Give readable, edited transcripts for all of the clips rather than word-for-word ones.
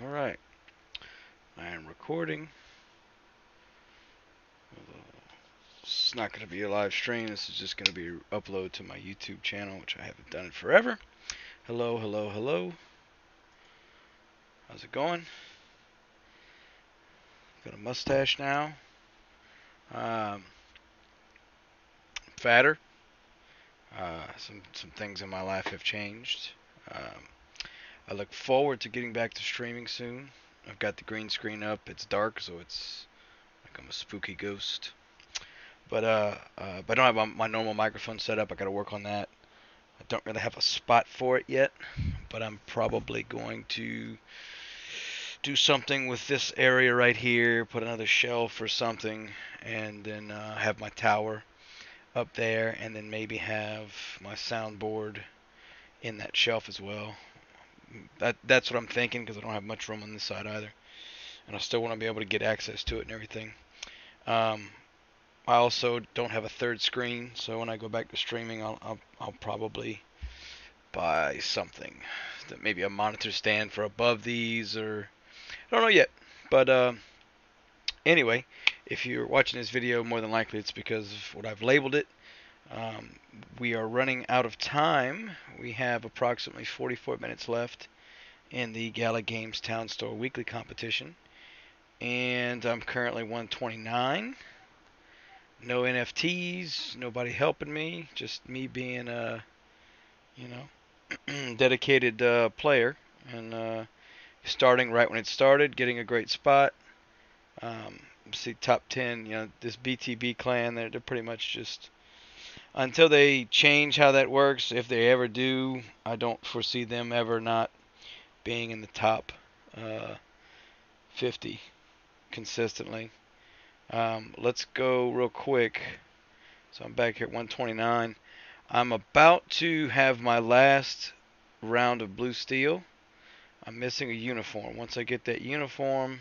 Alright. I am recording. It's not going to be a live stream. This is just going to be an upload to my YouTube channel, which I haven't done in forever. Hello, hello, hello. How's it going? Got a mustache now. Fatter. Some things in my life have changed. I look forward to getting back to streaming soon. I've got the green screen up. It's dark, so it's like I'm a spooky ghost. But I don't have my normal microphone set up. I got to work on that. I don't really have a spot for it yet, but I'm probably going to do something with this area right here, put another shelf or something, and then have my tower up there, and then maybe have my soundboard in that shelf as well. That's what I'm thinking, because I don't have much room on this side either, and I still want to be able to get access to it and everything. I also don't have a third screen, so when I go back to streaming, I'll probably buy something, that maybe a monitor stand for above these, or I don't know yet. But anyway, if you're watching this video, more than likely it's because of what I've labeled it. We are running out of time. We have approximately 44 minutes left in the Gala Games TOWNSTAR weekly competition, and I'm currently 129. No NFTs, nobody helping me, just me being a, dedicated player, and starting right when it started, getting a great spot. See top 10, this BTB clan, they're pretty much just, until they change how that works, if they ever do, I don't foresee them ever not being in the top 50 consistently. Let's go real quick. So I'm back here at 129. I'm about to have my last round of blue steel. I'm missing a uniform. Once I get that uniform,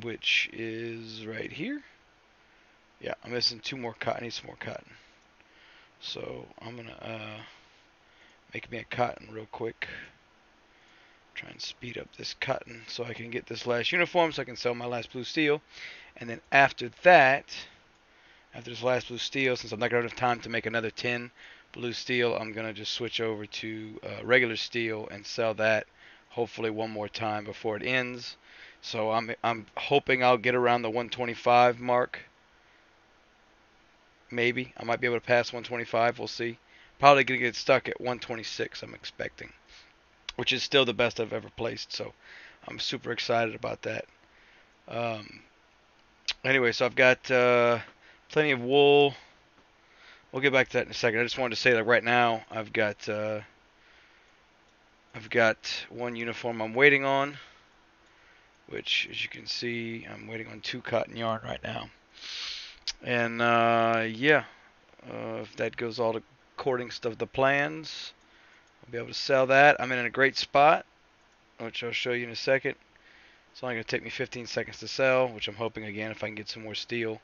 which is right here. Yeah, I'm missing two more cotton. I need some more cotton. So I'm going to make me a cotton real quick. Try and speed up this cotton so I can get this last uniform so I can sell my last blue steel. And then after that, after this last blue steel, since I'm not going to have time to make another 10 blue steel, I'm going to just switch over to regular steel and sell that hopefully one more time before it ends. So I'm hoping I'll get around the 125 mark. Maybe. I might be able to pass 125. We'll see. Probably going to get stuck at 126, I'm expecting, which is still the best I've ever placed. So I'm super excited about that. Anyway, so I've got plenty of wool. We'll get back to that in a second. I just wanted to say that right now I've got one uniform I'm waiting on, which, as you can see, I'm waiting on 2 cotton yarn right now. And yeah, if that goes all according to the plans, I'll be able to sell that. I'm in a great spot, which I'll show you in a second. It's only going to take me 15 seconds to sell, which I'm hoping, again, if I can get some more steel,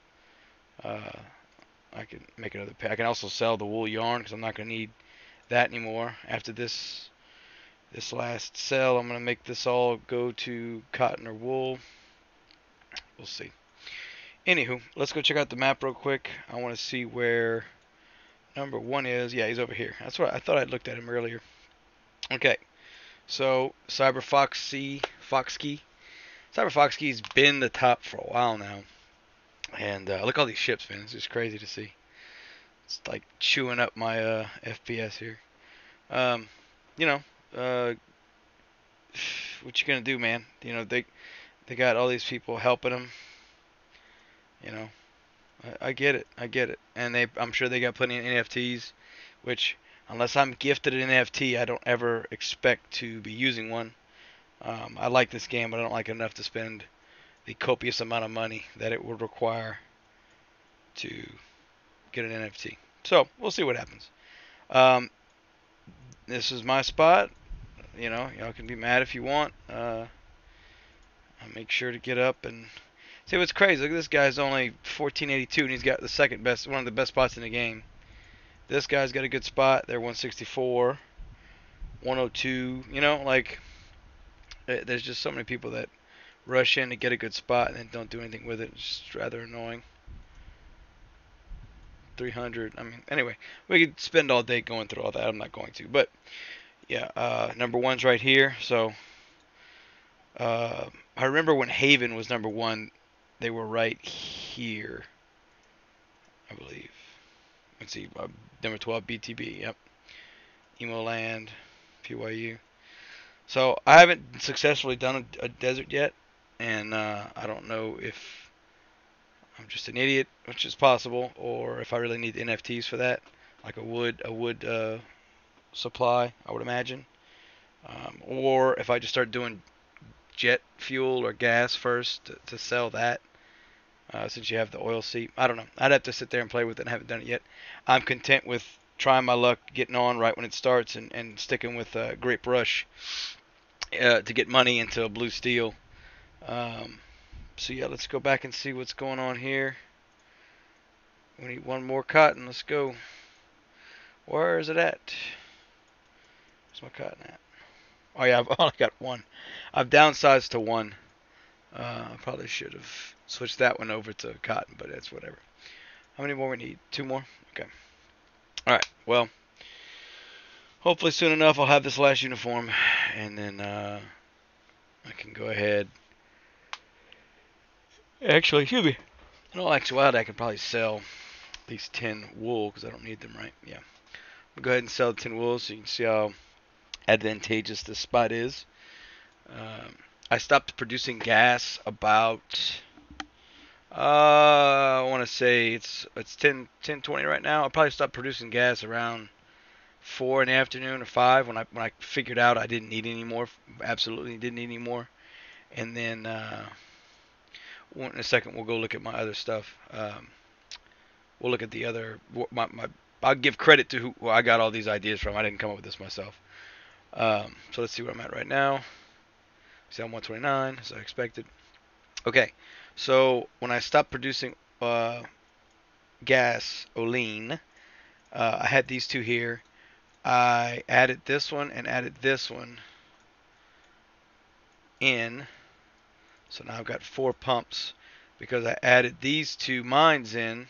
I can make another pack. I can also sell the wool yarn because I'm not going to need that anymore. After this last sell, I'm going to make this all go to cotton or wool. We'll see. Anywho, let's go check out the map real quick. I want to see where number 1 is. Yeah, he's over here. That's what I thought. I'd looked at him earlier. Okay, so Cyber Foxy. Cyber Foxy's been the top for a while now. And look at all these ships, man. It's just crazy to see. It's like chewing up my FPS here. You know, what you gonna do, man? They got all these people helping them. I get it. And I'm sure they got plenty of NFTs, which, unless I'm gifted an NFT, I don't ever expect to be using one. I like this game, but I don't like it enough to spend the copious amount of money that it would require to get an NFT. So we'll see what happens. This is my spot. Y'all can be mad if you want. I'll make sure to get up and see what's crazy. Look at this guy's only 1482, and he's got the second best, one of the best spots in the game. This guy's got a good spot. They're 164. 102. You know, like there's just so many people that rush in to get a good spot and then don't do anything with it. It's just rather annoying. 300. I mean, anyway, we could spend all day going through all that. I'm not going to, but yeah, number one's right here. So I remember when Haven was number one, they were right here, I believe. Let's see, number 12, BTB. Yep, Emoland, PYU. So I haven't successfully done a desert yet, and I don't know if I'm just an idiot, which is possible, or if I really need the NFTs for that, like a wood supply, I would imagine, or if I just start doing jet fuel or gas first to sell that, since you have the oil seep. I don't know. I'd have to sit there and play with it. I haven't done it yet. I'm content with trying my luck, getting on right when it starts, and sticking with Grape Rush to get money into a blue steel. So yeah, let's go back and see what's going on here. We need one more cotton. Let's go. Where is it at? Where's my cotton at? Oh yeah, I've only got one. I've downsized to one. I probably should have switched that one over to cotton, but it's whatever. How many more we need? Two more? Okay. Alright, well, hopefully soon enough I'll have this last uniform, and then I can go ahead. Actually, excuse me. In all actuality, I can probably sell these 10 wool, because I don't need them, right? Yeah. I'll go ahead and sell the 10 wool so you can see how advantageous this spot is. I stopped producing gas about I want to say it's 10:20 right now. I'll probably stop producing gas around 4 in the afternoon or 5 when I figured out I didn't need any more. Absolutely didn't need any more. And then in a second we'll go look at my other stuff. We'll look at the other my I'll give credit to who I got all these ideas from. I didn't come up with this myself. So let's see where I'm at right now. See, I'm 129 as I expected. Okay, so when I stopped producing gas, Olean, I had these two here. I added this one and added this one in. So now I've got 4 pumps because I added these two mines in,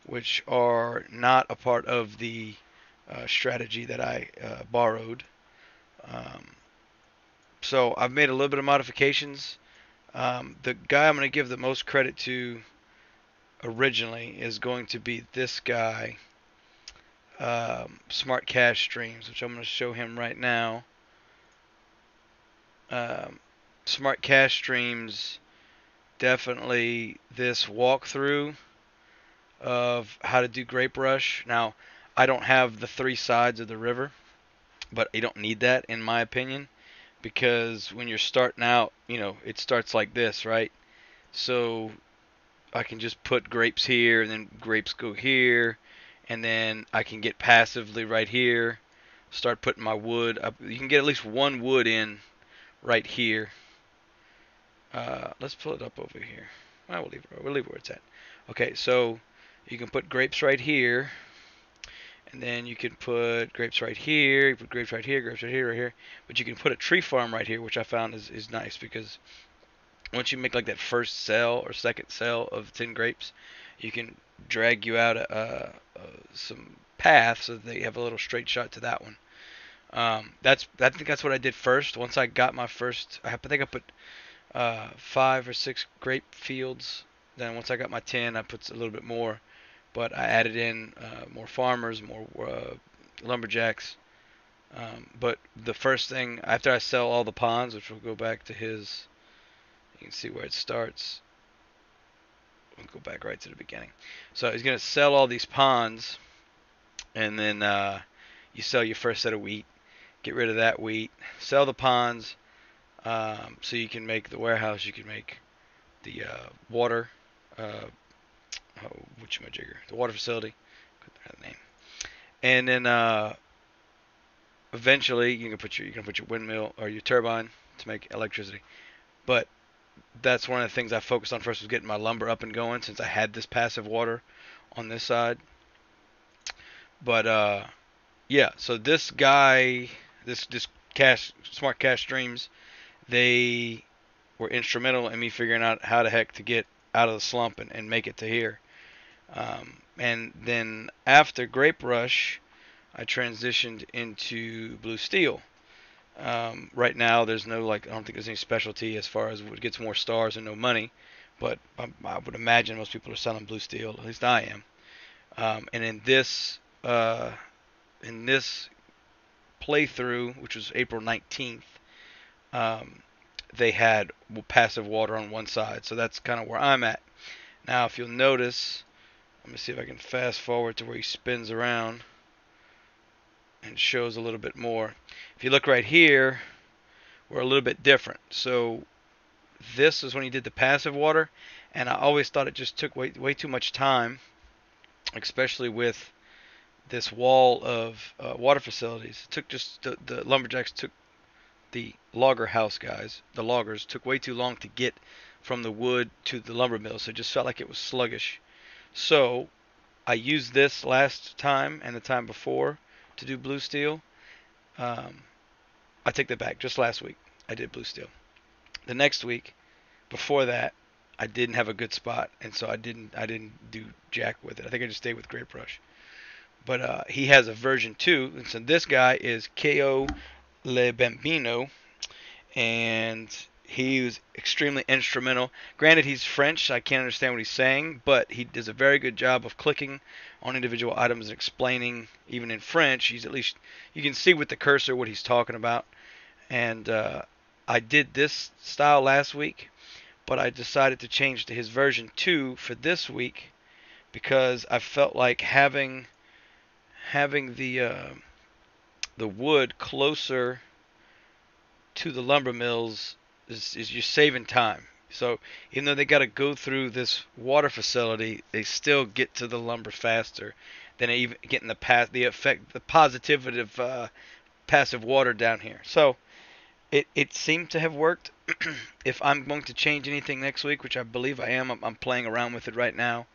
which are not a part of the strategy that I borrowed. So I've made a little bit of modifications. The guy I'm going to give the most credit to originally is going to be this guy, Smart Cash Streams, which I'm going to show him right now. Smart Cash Streams, definitely this walkthrough of how to do Grape Rush. Now, I don't have the 3 sides of the river, but you don't need that in my opinion, because when you're starting out, you know, it starts like this, right? So I can just put grapes here, and then grapes go here, and then I can get passively right here, start putting my wood up. You can get at least one wood in right here. Let's pull it up over here. We'll leave it where it's at. Okay, so you can put grapes right here, and then you can put grapes right here. You put grapes right here, grapes right here, right here. But you can put a tree farm right here, which I found is nice, because once you make like that first cell or second cell of 10 grapes, you can drag you out some path so that they have a little straight shot to that one. I think that's what I did first. Once I got my first, I think I put 5 or 6 grape fields. Then once I got my 10, I put a little bit more, but I added in more farmers, more lumberjacks. But the first thing after I sell all the ponds, which will go back to his, you can see where it starts. We'll go back right to the beginning. So he's gonna sell all these ponds, and then you sell your first set of wheat. Get rid of that wheat. Sell the ponds. So you can make the warehouse, you can make the water, the water facility, name, and then eventually you can put your windmill or your turbine to make electricity. But that's one of the things I focused on first, was getting my lumber up and going, since I had this passive water on this side. But yeah, so this guy, this smart cash streams, they were instrumental in me figuring out how the heck to get out of the slump and make it to here. And then after Grape Rush, I transitioned into Blue Steel. Right now, there's no I don't think there's any specialty as far as what gets more stars and no money, but I would imagine most people are selling Blue Steel. At least I am. And in this playthrough, which was April 19th, they had passive water on one side, so that's kind of where I'm at. Now, if you'll notice, let me see if I can fast forward to where he spins around and shows a little bit more. If you look right here, we're a little bit different. So this is when he did the passive water, and I always thought it just took way too much time, especially with this wall of water facilities. It took just the lumberjacks took the logger house guys, the loggers, took way too long to get from the wood to the lumber mill, so it just felt like it was sluggish. So I used this last time and the time before to do Blue Steel. I take that back. Just last week I did Blue Steel. The next week before that I didn't have a good spot, and so I didn't do jack with it. I think I just stayed with Grape Rush. But he has a version 2, and so this guy is Ko Le Bambino, and he was extremely instrumental. Granted, he's French, so I can't understand what he's saying, but he does a very good job of clicking on individual items and explaining, even in French. He's at least, you can see with the cursor what he's talking about. And I did this style last week, but I decided to change to his version 2 for this week because I felt like having the wood closer to the lumber mills is you're saving time. So even though they got to go through this water facility, they still get to the lumber faster than even getting the positivity of passive water down here. So it seemed to have worked. If I'm going to change anything next week, which I believe I am, I'm playing around with it right now,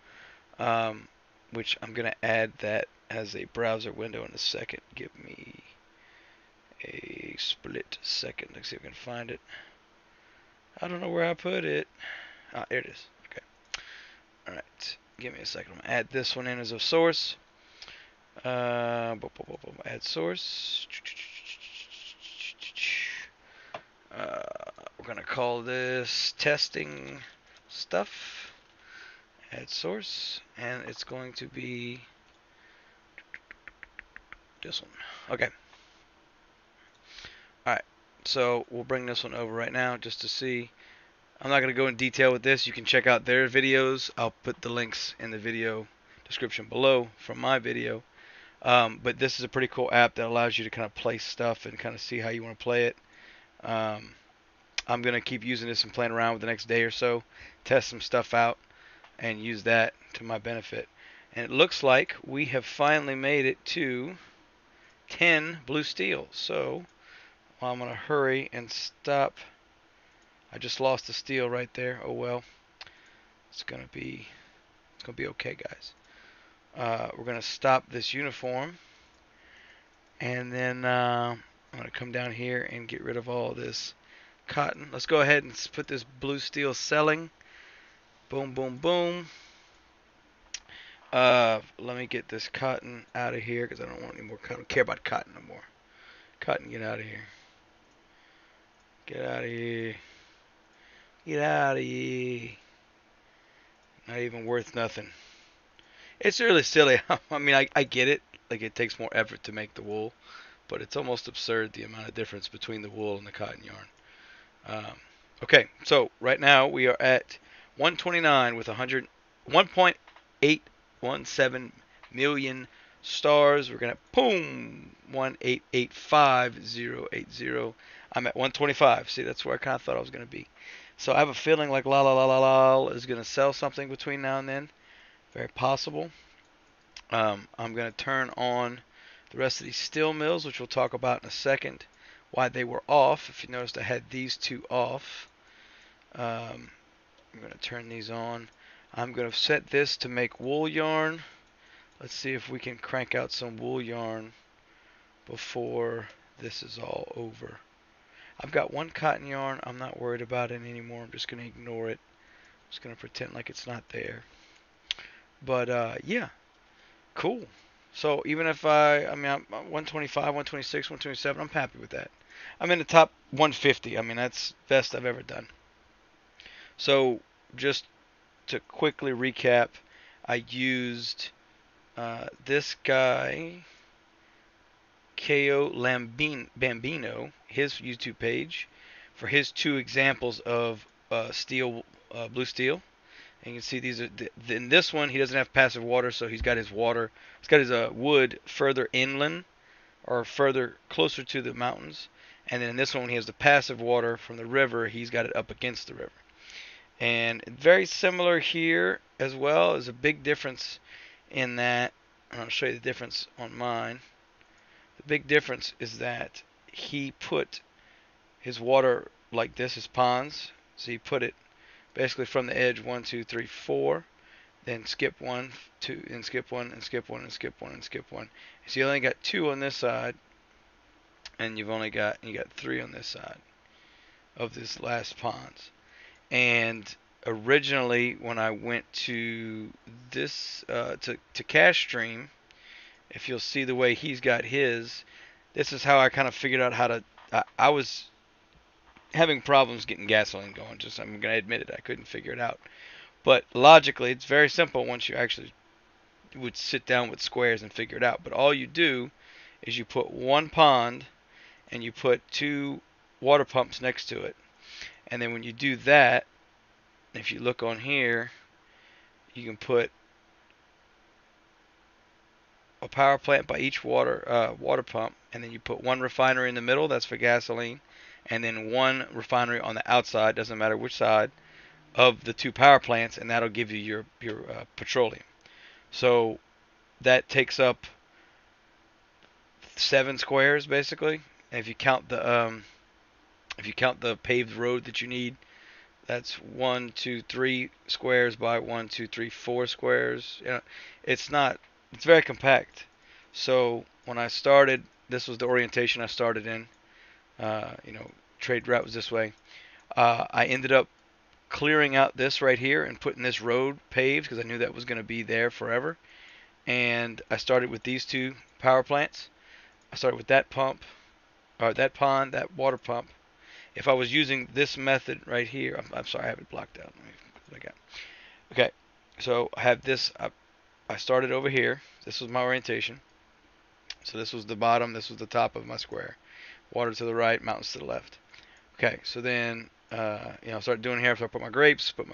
which I'm going to add that as a browser window in a second. Give me a split second. Let's see if I can find it. I don't know where I put it. Ah, there it is. Okay. Alright. Give me a second. I'm going to add this one in as a source. Add source. We're going to call this testing stuff. Add source. And it's going to be this one. Okay. Alright. So we'll bring this one over right now just to see. I'm not going to go in detail with this. You can check out their videos. I'll put the links in the video description below from my video. But this is a pretty cool app that allows you to kind of place stuff and kind of see how you want to play it. I'm going to keep using this and playing around with the next day or so. Test some stuff out and use that to my benefit. And it looks like we have finally made it to 10 blue steel. So well, I'm going to hurry and stop. I just lost the steel right there. Oh well. It's going to be okay, guys. We're going to stop this uniform. And then I'm going to come down here and get rid of all this cotton. Let's go ahead and put this blue steel selling. Boom, boom, boom. Let me get this cotton out of here because I don't want any more cotton. I don't care about cotton no more. Cotton, get out of here. Get out of here. Get out of here. Not even worth nothing. It's really silly. I mean, I get it. Like, it takes more effort to make the wool. But it's almost absurd the amount of difference between the wool and the cotton yarn. Okay, so right now we are at 129 with 1.817 million stars. We're going to, boom, 1885080. I'm at 125. See, that's where I kind of thought I was going to be. So I have a feeling like La La La La La is going to sell something between now and then. Very possible. I'm going to turn on the rest of these steel mills, which we'll talk about in a second, why they were off. If you noticed, I had these two off. I'm going to turn these on. I'm going to set this to make wool yarn. Let's see if we can crank out some wool yarn before this is all over. I've got one cotton yarn. I'm not worried about it anymore. I'm just going to ignore it. I'm just going to pretend like it's not there. But yeah, cool. So even if I'm 125, 126, 127, I'm happy with that. I'm in the top 150. I mean, that's best I've ever done. So just to quickly recap, I used this guy, Ko Bambino, his YouTube page, for his 2 examples of blue steel. And you can see these are in this one he doesn't have passive water, so he's got his wood further inland or further closer to the mountains. And then in this one, when he has the passive water from the river, he's got it up against the river. And very similar here as well. There's a big difference in that. I'll show you the difference on mine. The big difference is that he put his water like this, his ponds. So he put it basically from the edge 1, 2, 3, 4. Then skip 1, 2, and skip 1, and skip 1, and skip 1, and skip 1. So you only got 2 on this side, and you got 3 on this side of this last ponds. And originally, when I went to this to Cash Stream, if you'll see the way he's got his, this is how I kind of figured out how to. I was having problems getting gasoline going. I'm gonna admit it. I couldn't figure it out. But logically, it's very simple once you actually would sit down with squares and figure it out. But all you do is you put one pond and you put 2 water pumps next to it. And then when you do that, if you look on here, you can put a power plant by each water pump, and then you put 1 refinery in the middle, that's for gasoline, and then 1 refinery on the outside, doesn't matter which side, of the 2 power plants, and that'll give you your petroleum. So that takes up 7 squares basically. And if you count the paved road that you need, that's 1, 2, 3 squares by 1, 2, 3, 4 squares. It's very compact. So when I started, this was the orientation I started in. Trade route was this way. I ended up clearing out this right here and putting this road paved because I knew that was going to be there forever. And I started with these 2 power plants. I started with that pump, or that pond, that water pump. If I was using this method right here, I'm sorry, I have it blocked out. Okay, so I have this. I started over here. This was my orientation. So this was the bottom. This was the top of my square. Water to the right, mountains to the left. Okay, so then I started doing here. So I put my grapes, put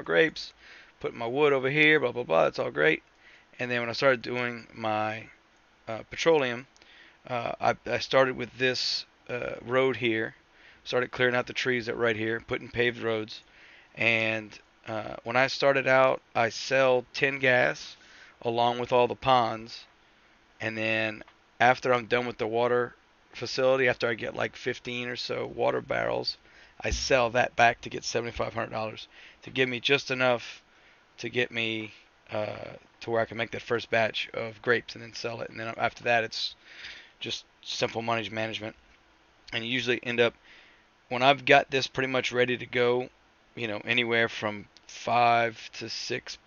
my wood over here, blah blah blah. That's all great. And then when I started doing my petroleum, I started with this road here. Started clearing out the trees that right here, putting paved roads. And when I started out, I sell 10 gas along with all the ponds. And then after I'm done with the water facility, after I get like 15 or so water barrels, I sell that back to get $7,500 to give me just enough to get me to where I can make that first batch of grapes and then sell it. And then after that, it's just simple money management. And you usually end up, when I've got this pretty much ready to go, anywhere from 5 to 6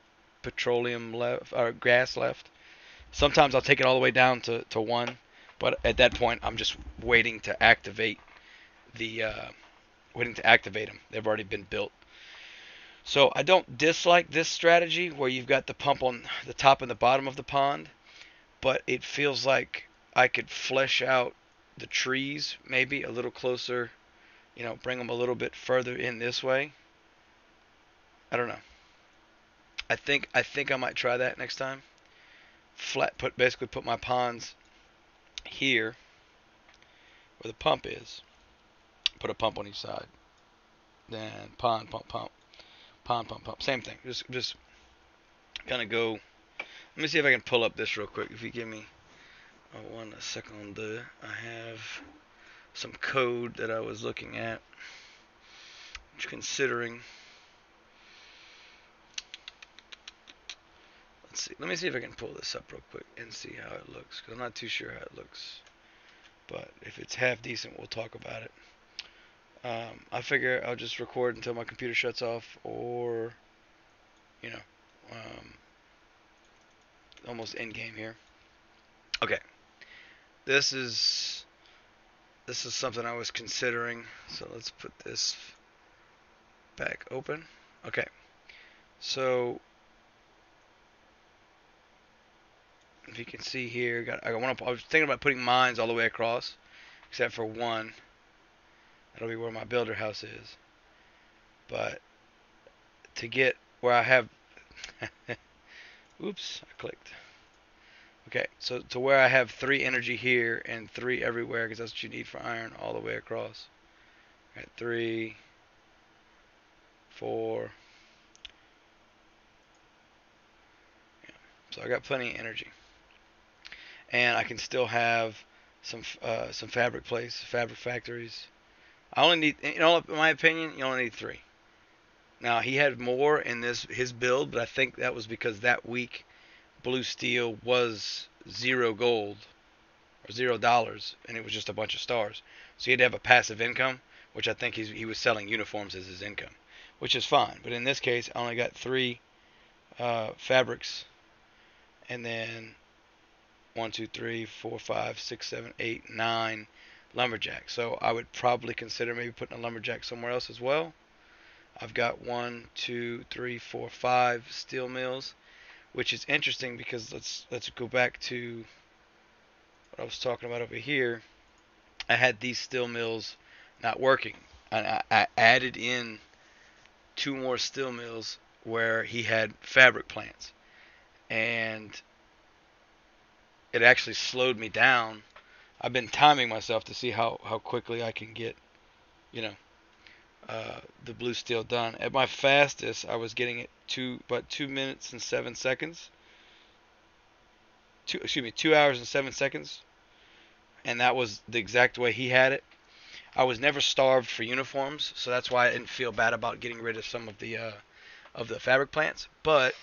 petroleum left or gas left. Sometimes I'll take it all the way down to 1, but at that point I'm just waiting to activate them. They've already been built. So I don't dislike this strategy where you've got the pump on the top and the bottom of the pond, but it feels like I could flesh out the trees maybe a little closer, bring them a little bit further in this way. I don't know. I think I might try that next time. Basically put my ponds here where the pump is. Put a pump on each side. Then pond, pump, pump. Pond, pump, pump. Same thing. Just kind of go. Let me see if I can pull up this real quick. If you give me 1 second. I have some code that I was looking at. Considering. Let's see. Let me see if I can pull this up real quick and see how it looks. Because I'm not too sure how it looks but if it's half decent, we'll talk about it. I figure I'll just record until my computer shuts off, or you know, almost end game here. Okay, this is something I was considering. So let's put this back open. Okay, so if you can see here, I was thinking about putting mines all the way across, except for one. That'll be where my builder house is. But to get where I have, oops, I clicked. Okay, so to where I have 3 energy here and 3 everywhere, because that's what you need for iron all the way across. Got 3, 4. Yeah. So I got plenty of energy, and I can still have some fabric factories. I only need, in my opinion, you only need 3. Now he had more in his build, but I think that was because that week blue steel was 0 gold or $0, and it was just a bunch of stars. So he had to have a passive income, which I think he was selling uniforms as his income, which is fine. But in this case, I only got 3 fabrics, and then 1, 2, 3, 4, 5, 6, 7, 8, 9 lumberjacks. So I would probably consider maybe putting a lumberjack somewhere else as well. I've got 1, 2, 3, 4, 5 steel mills, which is interesting because let's go back to what I was talking about over here. I had these steel mills not working, and I added in 2 more steel mills where he had fabric plants, and it actually slowed me down. I've been timing myself to see how quickly I can get, you know, the blue steel done. At my fastest, I was getting it about 2 minutes and 7 seconds. 2 hours and 7 seconds, and that was the exact way he had it. I was never starved for uniforms, so that's why I didn't feel bad about getting rid of some of the fabric plants. But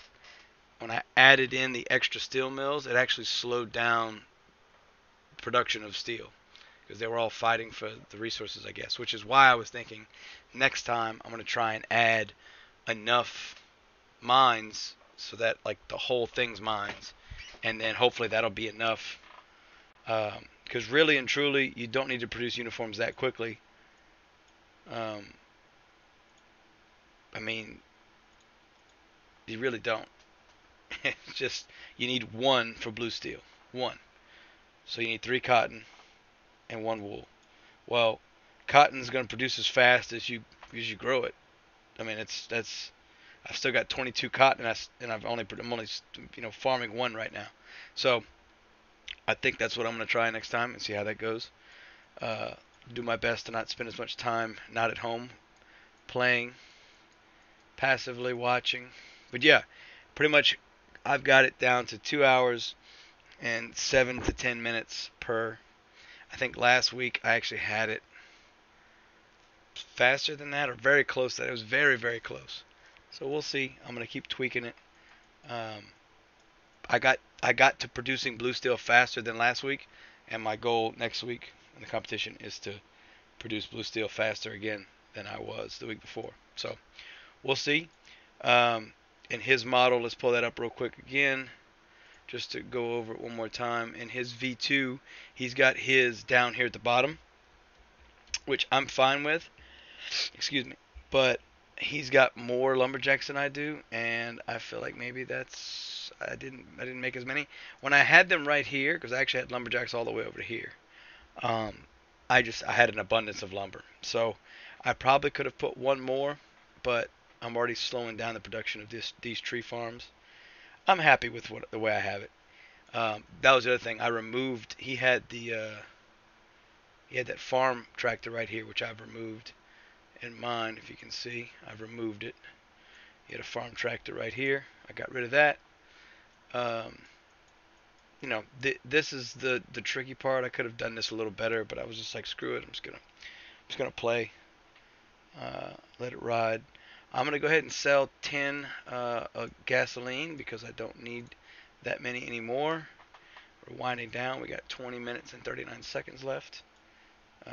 when I added in the extra steel mills, it actually slowed down production of steel because they were all fighting for the resources, I guess, which is why I was thinking next time I'm going to try and add enough mines so that like the whole thing's mines, and then hopefully that'll be enough, because really and truly you don't need to produce uniforms that quickly. I mean, you really don't. It's just you need 1 for blue steel, 1. So you need 3 cotton and 1 wool. Well, cotton's going to produce as fast as you grow it. I mean, I've still got 22 cotton, and I'm only farming 1 right now. So I think that's what I'm going to try next time and see how that goes. Do my best to not spend as much time not at home playing, passively watching. But yeah, pretty much I've got it down to 2 hours and 7 to 10 minutes per. I think last week I actually had it faster than that, or very close to that. It was very, very close. So we'll see. I'm going to keep tweaking it. I got to producing blue steel faster than last week, and my goal next week in the competition is to produce blue steel faster again than I was the week before. So we'll see. In his model, let's pull that up real quick again, just to go over it one more time. In his V2, he's got his down here at the bottom, which I'm fine with. Excuse me. But he's got more lumberjacks than I do, and I feel like maybe I didn't make as many. When I had them right here, because I actually had lumberjacks all the way over to here, I had an abundance of lumber. So I probably could have put 1 more, but I'm already slowing down the production of these tree farms. I'm happy with the way I have it. That was the other thing. I removed. He had that farm tractor right here, which I've removed. In mine, if you can see, I've removed it. He had a farm tractor right here. I got rid of that. This is the tricky part. I could have done this a little better, but I was just like, screw it. I'm just gonna play. Let it ride. I'm gonna go ahead and sell 10 gasoline because I don't need that many anymore. We're winding down. We got 20 minutes and 39 seconds left. I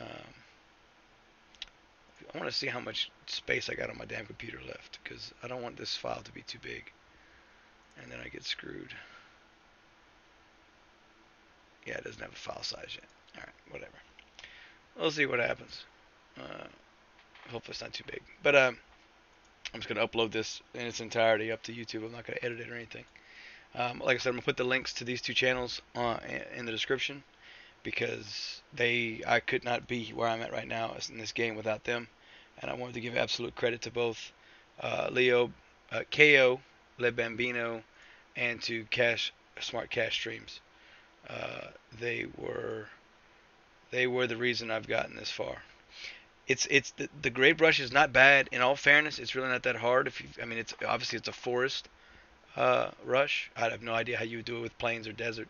want to see how much space I got on my damn computer left, because I don't want this file to be too big, and then I get screwed. Yeah, it doesn't have a file size yet. Alright, whatever. We'll see what happens. Hopefully it's not too big. But I'm just going to upload this in its entirety up to YouTube. I'm not going to edit it or anything. Like I said, I'm going to put the links to these two channels in the description, because I could not be where I'm at right now in this game without them. And I wanted to give absolute credit to both KO, Le Bambino, and to Smart Cash Streams. They were the reason I've gotten this far. It's the Grape Rush is not bad. In all fairness, it's really not that hard. It's obviously it's a forest rush. I have no idea how you would do it with plains or desert.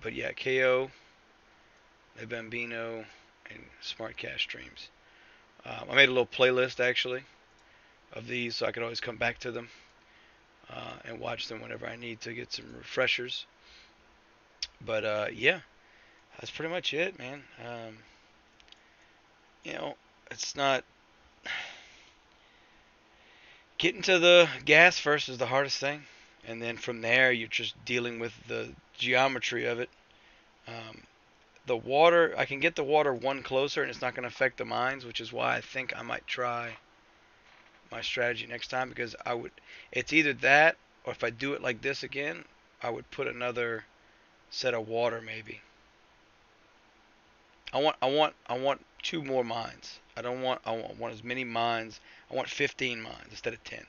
But yeah, KO, Le Bambino, and Smart Cash Streams. I made a little playlist actually of these, so I could always come back to them and watch them whenever I need to get some refreshers. But yeah, that's pretty much it, man. It's not getting to the gas first is the hardest thing, and then from there you're just dealing with the geometry of it. The water, I can get the water one closer and it's not going to affect the mines, which is why I think I might try my strategy next time, because it's either that, or if I do it like this again, I would put another set of water maybe. I want 2 more mines. I want as many mines. I want 15 mines instead of 10.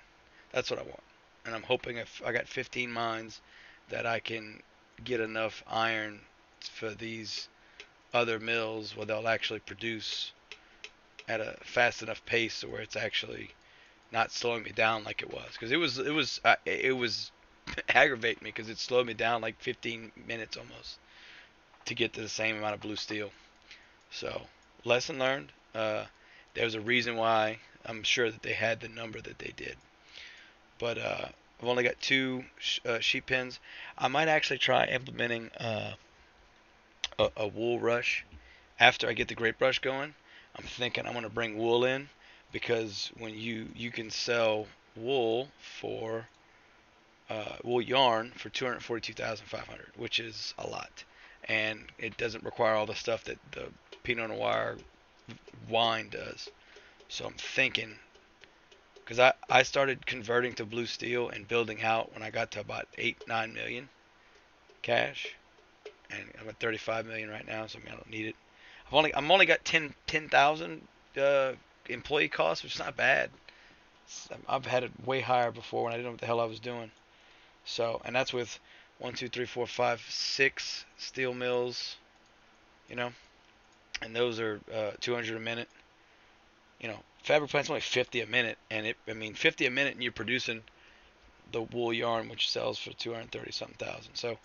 That's what I want. And I'm hoping if I got 15 mines that I can get enough iron for these other mills where they'll actually produce at a fast enough pace to where it's actually not slowing me down like it was. Because it was aggravating me, because it slowed me down like 15 minutes almost to get to the same amount of blue steel. So, lesson learned. There's a reason why I'm sure that they had the number that they did. But I've only got 2 sheep pens. I might actually try implementing a wool rush after I get the Grape Rush going. I'm thinking I'm going to bring wool in, because when you can sell wool for wool yarn for 242,500, which is a lot, and it doesn't require all the stuff that the Pinot Noir wine does. So I'm thinking, because I started converting to blue steel and building out when I got to about 8-9 million cash, and I'm at 35 million right now, so I don't need it. I'm only got 10,000 employee costs, which is not bad. I've had it way higher before when I didn't know what the hell I was doing. So, and that's with 1, 2, 3, 4, 5, 6 steel mills, and those are 200 a minute. Fabric plant's only 50 a minute, and 50 a minute, and you're producing the wool yarn, which sells for 230 something thousand. So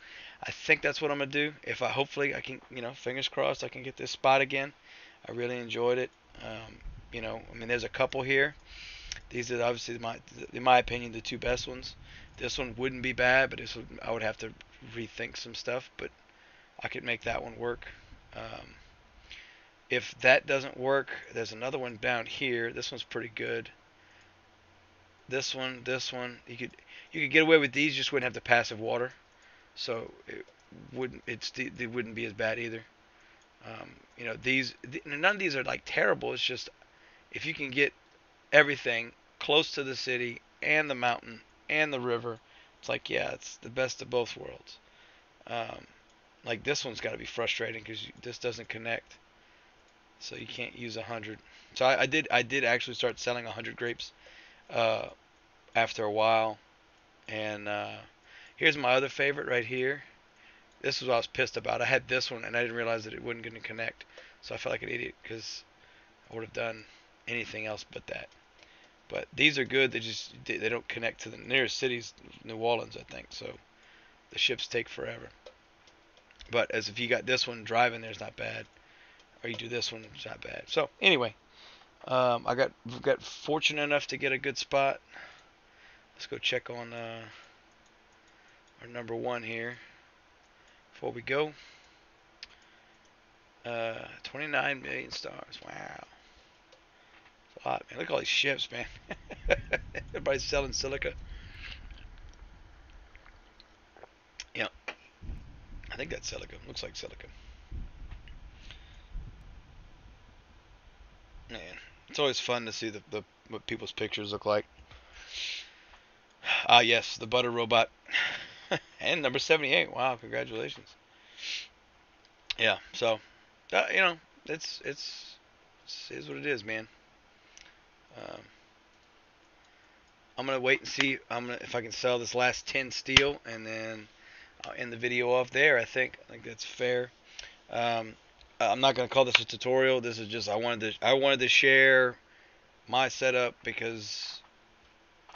I think that's what I'm gonna do. Hopefully I can, fingers crossed, I can get this spot again. I really enjoyed it. There's a couple here. These are obviously in my opinion, the 2 best ones. This one wouldn't be bad, but I would have to rethink some stuff, but I could make that one work. If that doesn't work, there's another one down here. This one's pretty good. This one, you could get away with these. You just wouldn't have the passive water, so it wouldn't be as bad either. None of these are like terrible. It's just if you can get everything close to the city and the mountain and the river, it's like, yeah, it's the best of both worlds. Like this one's got to be frustrating because this doesn't connect, so you can't use 100. So I did actually start selling 100 grapes after a while, and here's my other favorite right here. This is what I was pissed about. I had this one and I didn't realize that it wasn't going to connect, so I felt like an idiot because I would have done anything else but that. But these are good. They don't connect to the nearest cities, New Orleans, I think. So the ships take forever. But as if you got this one driving there's not bad, or you do this one, it's not bad. So anyway, I got fortunate enough to get a good spot. Let's go check on our number 1 here. before we go. 29 million stars. Wow. That's a lot, man. Look at all these ships, man. Everybody's selling silica. Yeah. I think that's silica. Looks like silica. Man. It's always fun to see the what people's pictures look like. Ah, yes, the butter robot. And number 78. Wow, congratulations. Yeah, so, you know, it's is what it is, man. Um, I'm gonna wait and see. If I can sell this last 10 steel, and then I'll end the video off there. I think that's fair. Um, I'm not gonna call this a tutorial. This is just I wanted to share my setup because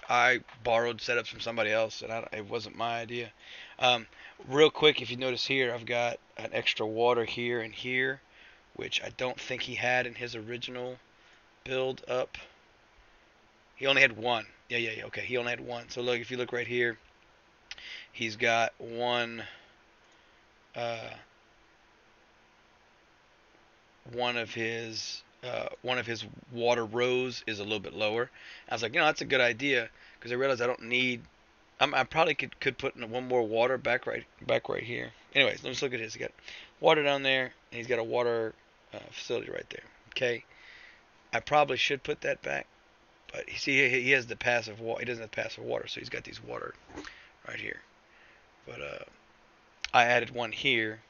I borrowed setups from somebody else, and it wasn't my idea. Um, Real quick, if you notice here, I've got an extra water here and here, which I don't think he had in his original build up. He only had one. Yeah. Okay, he only had one. So look, if you look right here, he's got uh, one of his water rows is a little bit lower. I was like, that's a good idea because I realized I don't need. I probably could put in one more water back right here. Anyways, let's look at his. He got water down there, and he's got a water facility right there. Okay, I probably should put that back, but you see, he has the passive water. He doesn't have passive water, so he's got these water right here. But I added one here.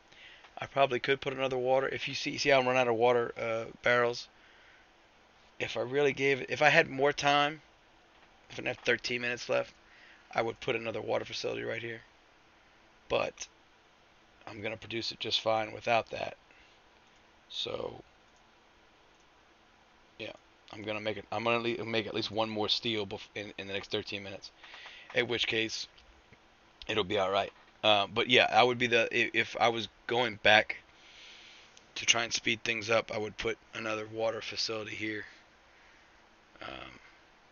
I probably could put another water. If you see how I'm running out of water barrels. If I really if I had more time, if I didn't have 13 minutes left, I would put another water facility right here. But I'm gonna produce it just fine without that. So yeah, I'm gonna make it. I'm gonna make at least one more steel in the next 13 minutes. In which case, it'll be all right. But yeah, I would be if I was going back to try and speed things up, I would put another water facility here.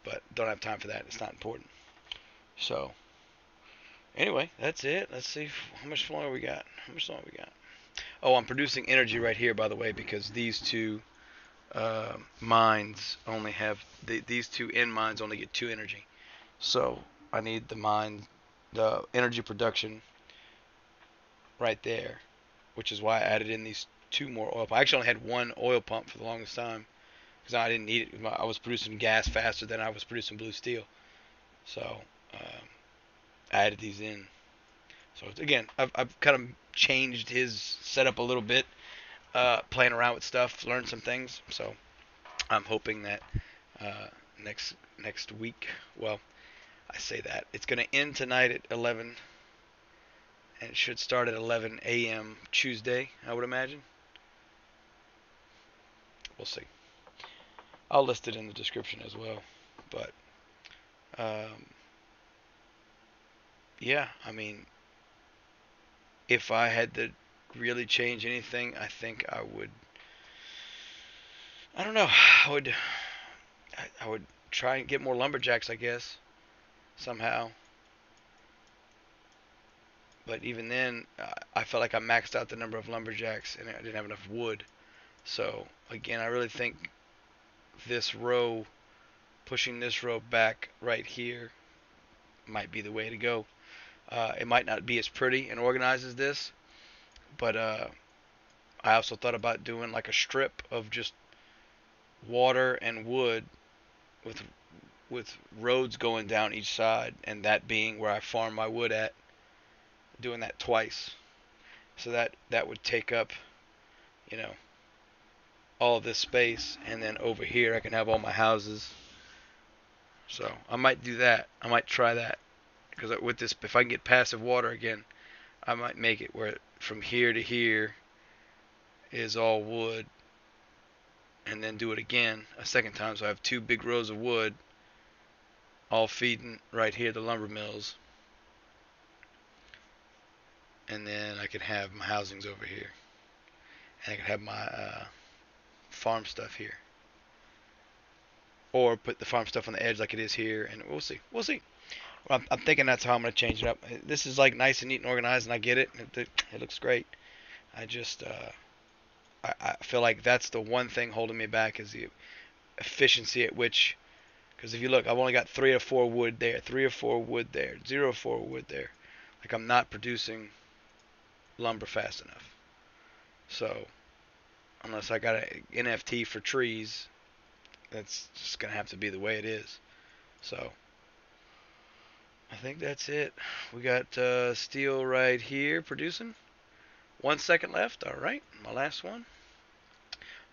But don't have time for that. It's not important. So anyway, that's it. Let's see how much longer we got. How much longer we got? Oh, I'm producing energy right here, by the way, because these two mines only have these two end mines only get 2 energy. So I need the energy production right there, which is why I added in these 2 more oil pumps. I actually only had 1 oil pump for the longest time because I didn't need it. I was producing gas faster than I was producing blue steel. So I added these in. So again, I've kind of changed his setup a little bit, playing around with stuff, learned some things. So I'm hoping that next week, well, I say that it's going to end tonight at 11, and it should start at 11 a.m. Tuesday, I would imagine. We'll see. I'll list it in the description as well. But yeah, I mean, if I had to really change anything, I think I would. I don't know. I would try and get more lumberjacks, I guess, somehow. But even then, I felt like I maxed out the number of lumberjacks, and I didn't have enough wood. So again, I really think this row, pushing this row back right here, might be the way to go. It might not be as pretty and organized as this, but I also thought about doing like a strip of just water and wood with roads going down each side, and that being where I farm my wood at, doing that twice. So that would take up, you know, all of this space, and then over here I can have all my houses. So I might do that. I might try that because with this, if I can get passive water again, I might make it where from here to here is all wood, and then do it again a second time. So I have 2 big rows of wood, all feeding right here the lumber mills, and then I can have my housings over here, and I can have my farm stuff here, or put the farm stuff on the edge like it is here, and we'll see. Well, I'm thinking that's how I'm gonna change it up. This is like nice and neat and organized, and I get it. It looks great. I just I feel like that's the one thing holding me back is the efficiency at which. Because if you look, I've only got 3 or 4 wood there, 3 or 4 wood there, 0 or 4 wood there. Like I'm not producing lumber fast enough. So unless I got an NFT for trees, that's just gonna have to be the way it is. So I think that's it. We got steel right here producing. 1 second left. All right, my last one.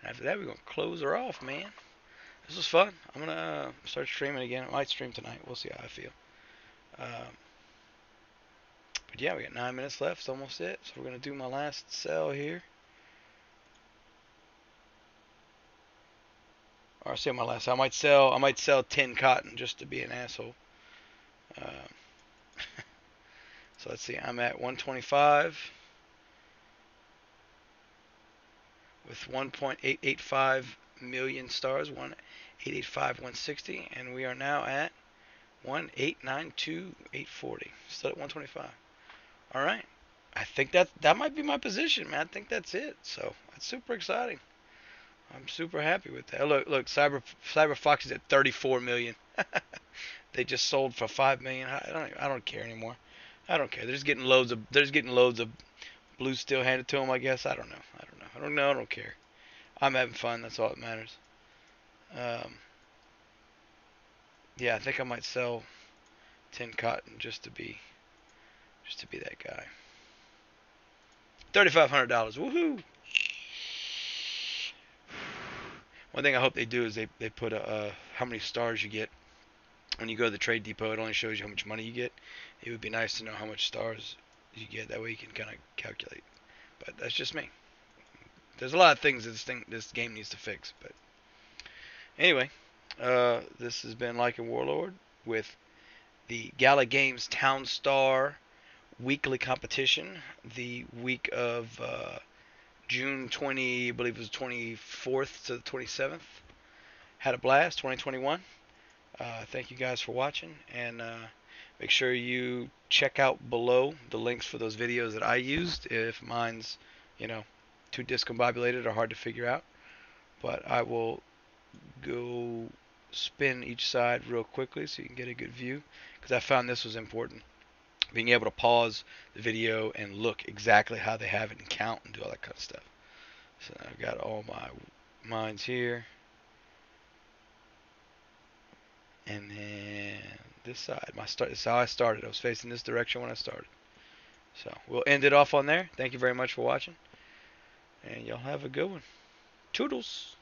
After that, we're gonna close her off, man. This was fun. I'm gonna start streaming again. I might stream tonight. We'll see how I feel. Um, but yeah, we got 9 minutes left. It's almost it. So we're gonna do my last sell here. Or I'll say my last. I might sell 10 cotton just to be an asshole. Um, so let's see. I'm at 125 with 1.885 million stars. 1.885 160, and we are now at 1.892 840. Still at 125. All right. I think that might be my position, man. I think that's it. So that's super exciting. I'm super happy with that. Look, Cyber Fox is at 34 million. They just sold for 5 million. I don't care anymore. I don't care. They're just getting loads of blue steel handed to them. I guess I don't know. I don't care. I'm having fun. That's all that matters. Um, yeah, I think I might sell 10 cotton just to be that guy. $3,500. Woohoo! One thing I hope they do is they put how many stars you get when you go to the trade depot. It only shows you how much money you get. It would be nice to know how much stars you get. That way you can kind of calculate. But that's just me. There's a lot of things this game needs to fix. But anyway, this has been Like a Warlord with the Gala Games TOWNSTAR weekly competition. The week of June 20, I believe it was 24th to the 27th. Had a blast, 2021. Thank you guys for watching, and make sure you check out below the links for those videos that I used if mine's, too discombobulated or hard to figure out. But I will go spin each side real quickly so you can get a good view, because I found this was important. Being able to pause the video and look exactly how they have it and count and do all that kind of stuff. So I've got all my mines here. And then this side, this is how I started. I was facing this direction when I started. So we'll end it off on there. Thank you very much for watching. And y'all have a good one. Toodles.